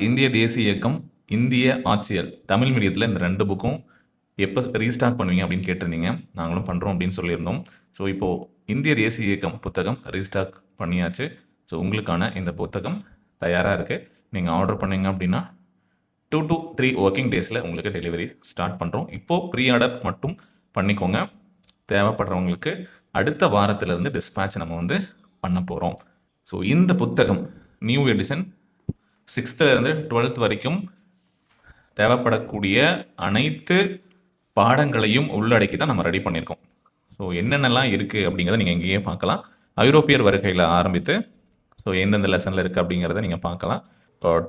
இந்திய தேசிய இயக்கம், இந்திய ஆட்சியல் தமிழ் மீடியத்தில் இந்த 2 புக்கும் எப்போ ரீஸ்டார்ட் பண்ணுவீங்க அப்படின்னு கேட்டிருந்தீங்க. நாங்களும் பண்ணுறோம் அப்படின்னு சொல்லியிருந்தோம். ஸோ இப்போது இந்திய தேசிய இயக்கம் புத்தகம் ரீஸ்டார்ட் பண்ணியாச்சு. ஸோ உங்களுக்கான இந்த புத்தகம் தயாராக இருக்குது. நீங்கள் ஆர்டர் பண்ணீங்க அப்படின்னா 2 to 3 ஒர்க்கிங் டேஸில் உங்களுக்கு டெலிவரி ஸ்டார்ட் பண்ணுறோம். இப்போது ப்ரீ ஆர்டர் மட்டும் பண்ணிக்கோங்க. தேவைப்படுறவங்களுக்கு அடுத்த வாரத்திலிருந்து டிஸ்பேட்ச் நம்ம வந்து பண்ண போகிறோம். ஸோ இந்த புத்தகம் நியூ எடிஷன் 6th இருந்து 12th வரைக்கும் தேவைப்படக்கூடிய அனைத்து பாடங்களையும் உள்ளடக்கி தான் நம்ம ரெடி பண்ணியிருக்கோம். ஸோ என்னென்னலாம் இருக்குது அப்படிங்கிறத நீங்கள் இங்கேயே பார்க்கலாம். ஐரோப்பியர் வருகையில் ஆரம்பித்து ஸோ எந்தெந்த லெசனில் இருக்குது அப்படிங்கிறத நீங்கள் பார்க்கலாம்.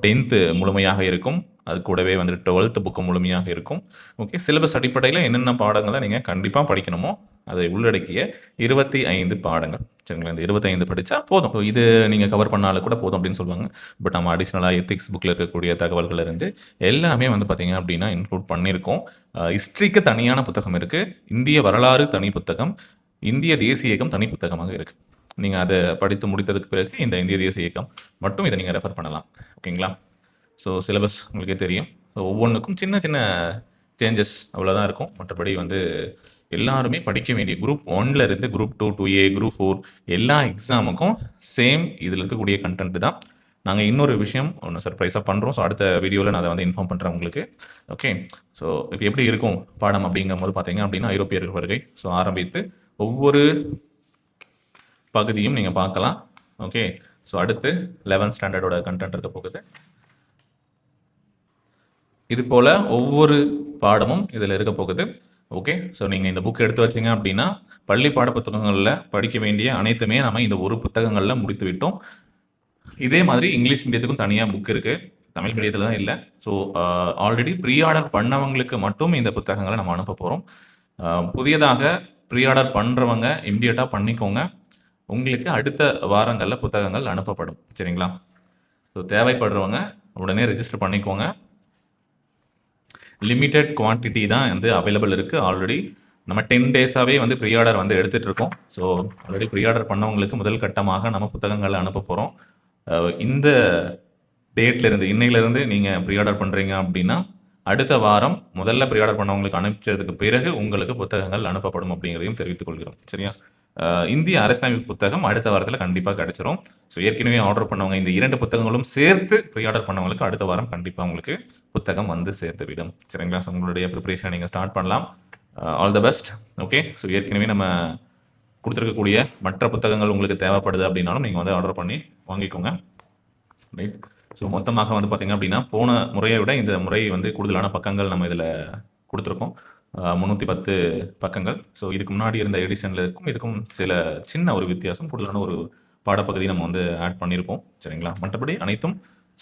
10th முழுமையாக இருக்கும். அது கூடவே வந்துட்டு 12th புக்கு முழுமையாக இருக்கும். ஓகே, சிலபஸ் அடிப்படையில் என்னென்ன பாடங்களை நீங்கள் கண்டிப்பாக படிக்கணுமோ அதை உள்ளடக்கிய 25 பாடங்கள். சரிங்களா, இந்த 25 படித்தா போதும். ஸோ இது நீங்கள் கவர் பண்ணாலும் கூட போதும் அப்படின்னு சொல்லுவாங்க. பட் நம்ம அடிஷ்னலாக எத்திக்ஸ் புக்கில் இருக்கக்கூடிய தகவல்கள் இருந்து எல்லாமே வந்து பார்த்தீங்க அப்படின்னா இன்க்ளூட் பண்ணியிருக்கோம். ஹிஸ்ட்ரிக்கு தனியான புத்தகம் இருக்குது. இந்திய வரலாறு தனி புத்தகம், இந்திய தேசிய இயக்கம் தனி புத்தகமாக இருக்குது. நீங்கள் அதை படித்து முடித்ததுக்கு பிறகு இந்த இந்திய தேசிய இயக்கம் மட்டும் இதை நீங்கள் ரெஃபர் பண்ணலாம். ஓகேங்களா? ஸோ சிலபஸ் உங்களுக்கே தெரியும். ஸோ ஒவ்வொன்றுக்கும் சின்ன சின்ன சேஞ்சஸ் அவ்வளோதான் இருக்கும். மற்றபடி வந்து எல்லாருமே படிக்க வேண்டிய குரூப் 1ல் இருந்து குரூப் 2, 2A, குரூப் 4 எல்லா எக்ஸாமுக்கும் சேம் இதில் இருக்கக்கூடிய கண்டென்ட் தான். நாங்கள் இன்னொரு விஷயம் ஒன்று சர்ப்ரைஸாக பண்ணுறோம். ஸோ அடுத்த வீடியோவில் நான் அதை வந்து இன்ஃபார்ம் பண்ணுறேன் உங்களுக்கு. ஓகே, ஸோ இப்போ எப்படி இருக்கும் பாடம் அப்படிங்கும்போது பார்த்தீங்க அப்படின்னா ஐரோப்பியர் வருகை ஸோ ஆரம்பித்து ஒவ்வொரு பகுதியும் நீங்கள் பார்க்கலாம். ஓகே, ஸோ அடுத்து 11th ஸ்டாண்டர்டோட கண்டென்ட் இருக்க போகுது. இது போல் ஒவ்வொரு பாடமும் இதில் இருக்க போகுது. ஓகே, ஸோ நீங்கள் இந்த புக் எடுத்து வச்சிங்க அப்படின்னா பள்ளி பாட புத்தகங்களில் படிக்க வேண்டிய அனைத்துமே நம்ம இந்த ஒரு புத்தகங்களில் முடித்து விட்டோம். இதே மாதிரி இங்கிலீஷ் மீடியத்துக்கும் தனியாக புக் இருக்குது, தமிழ் மீடியத்தில் தான் இல்லை. ஸோ ஆல்ரெடி ப்ரீ ஆர்டர் பண்ணவங்களுக்கு மட்டும் இந்த புத்தகங்களை நம்ம அனுப்ப போகிறோம். புதியதாக ப்ரீ ஆர்டர் பண்ணுறவங்க இம்மிடியட்டாக பண்ணிக்கோங்க. உங்களுக்கு அடுத்த வாரங்களில் புத்தகங்கள் அனுப்பப்படும். சரிங்களா? ஸோ தேவைப்படுறவங்க உடனே ரெஜிஸ்டர் பண்ணிக்கோங்க. லிமிட்டட் குவான்டிட்டி தான் வந்து அவைலபிள் இருக்குது. ஆல்ரெடி நம்ம 10 டேஸாகவே வந்து ப்ரீ ஆர்டர் வந்து எடுத்துகிட்டு இருக்கோம். ஸோ ஆல்ரெடி ப்ரீ ஆர்டர் பண்ணவங்களுக்கு முதல் கட்டமாக நம்ம புத்தகங்களை அனுப்ப போகிறோம். இந்த டேட்லேருந்து இன்னையிலேருந்து நீங்கள் ப்ரீ ஆர்டர் பண்ணுறீங்க அப்படின்னா அடுத்த வாரம் முதல்ல ப்ரீ ஆர்டர் பண்ணவங்களுக்கு அனுப்பிச்சதுக்கு பிறகு உங்களுக்கு புத்தகங்கள் அனுப்பப்படும் அப்படிங்கிறதையும் தெரிவித்துக் கொள்கிறோம். சரியா? இந்திய அரசியலமைப்பு புத்தகம் அடுத்த வாரத்தில் கண்டிப்பாக கிடைச்சிரும். ஸோ ஏற்கனவே ஆர்டர் பண்ணவங்க இந்த 2 புத்தகங்களும் சேர்த்து ப்ரீ ஆர்டர் பண்ணவங்களுக்கு அடுத்த வாரம் கண்டிப்பாக உங்களுக்கு புத்தகம் வந்து சேர்த்து விடும். சரிங்களா? ஸோ உங்களுடைய ப்ரிப்பரேஷனை நீங்கள் ஸ்டார்ட் பண்ணலாம். All the best. Okay, so ஏற்கனவே நம்ம கொடுத்துருக்கக்கூடிய மற்ற புத்தகங்கள் உங்களுக்கு தேவைப்படுது அப்படின்னாலும் நீங்கள் வந்து ஆர்டர் பண்ணி வாங்கிக்கோங்க. ரைட்? ஸோ மொத்தமாக வந்து பார்த்தீங்க அப்படின்னா போன முறையை விட இந்த முறை வந்து கூடுதலான பக்கங்கள் நம்ம இதில் கொடுத்துருக்கோம். 310 பக்கங்கள். ஸோ இதுக்கு முன்னாடி இருந்த எடிஷனில் இருக்கும் இதுக்கும் சில சின்ன ஒரு வித்தியாசம், கூடுதலான ஒரு பாடப்பகுதி நம்ம வந்து ஆட் பண்ணியிருப்போம். சரிங்களா? மற்றபடி அனைத்தும்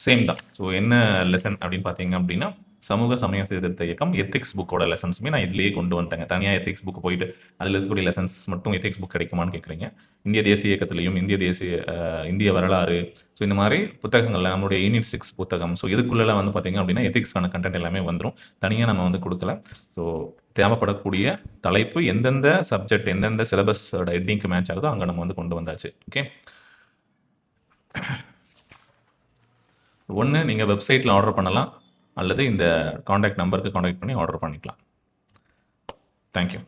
சேம் தான். ஸோ என்ன லெசன் அப்படின்னு பார்த்தீங்க அப்படின்னா சமூக சமய சீர்திருத்த இயக்கம் எத்திக்ஸ் புக்கோட லெசன்ஸுமே நான் இதுலேயே கொண்டு வந்துட்டேங்க. தனியாக எத்திக்ஸ் புக் போயிட்டு அதில் இருக்கக்கூடிய லெசன்ஸ் மட்டும் எத்திக்ஸ் புக் கிடைக்குமான்னு கேட்குறீங்க. இந்திய தேசிய இயக்கத்திலையும் இந்திய வரலாறு ஸோ இந்த மாதிரி புத்தகங்களில் நம்மளுடைய யூனிட் 6 புத்தகம் ஸோ இதுக்குள்ளெல்லாம் வந்து பார்த்தீங்க அப்படின்னா எத்திக்ஸ்க்கான கண்டென்ட் எல்லாமே வந்துடும். தனியாக நம்ம வந்து கொடுக்கல. ஸோ தேவைப்படக்கூடிய தலைப்பு எந்தெந்த சப்ஜெக்ட் எந்தெந்த சிலபஸோட ஹெட்டிங்க்கு மேட்ச் ஆகுதோ அங்கே நம்ம வந்து கொண்டு வந்தாச்சு. ஓகே, ஒன்று நீங்கள் வெப்சைட்டில் ஆர்டர் பண்ணலாம் அல்லது இந்த காண்டாக்ட் நம்பருக்கு காண்டாக்ட் பண்ணி ஆர்டர் பண்ணிக்கலாம். தேங்க்யூ.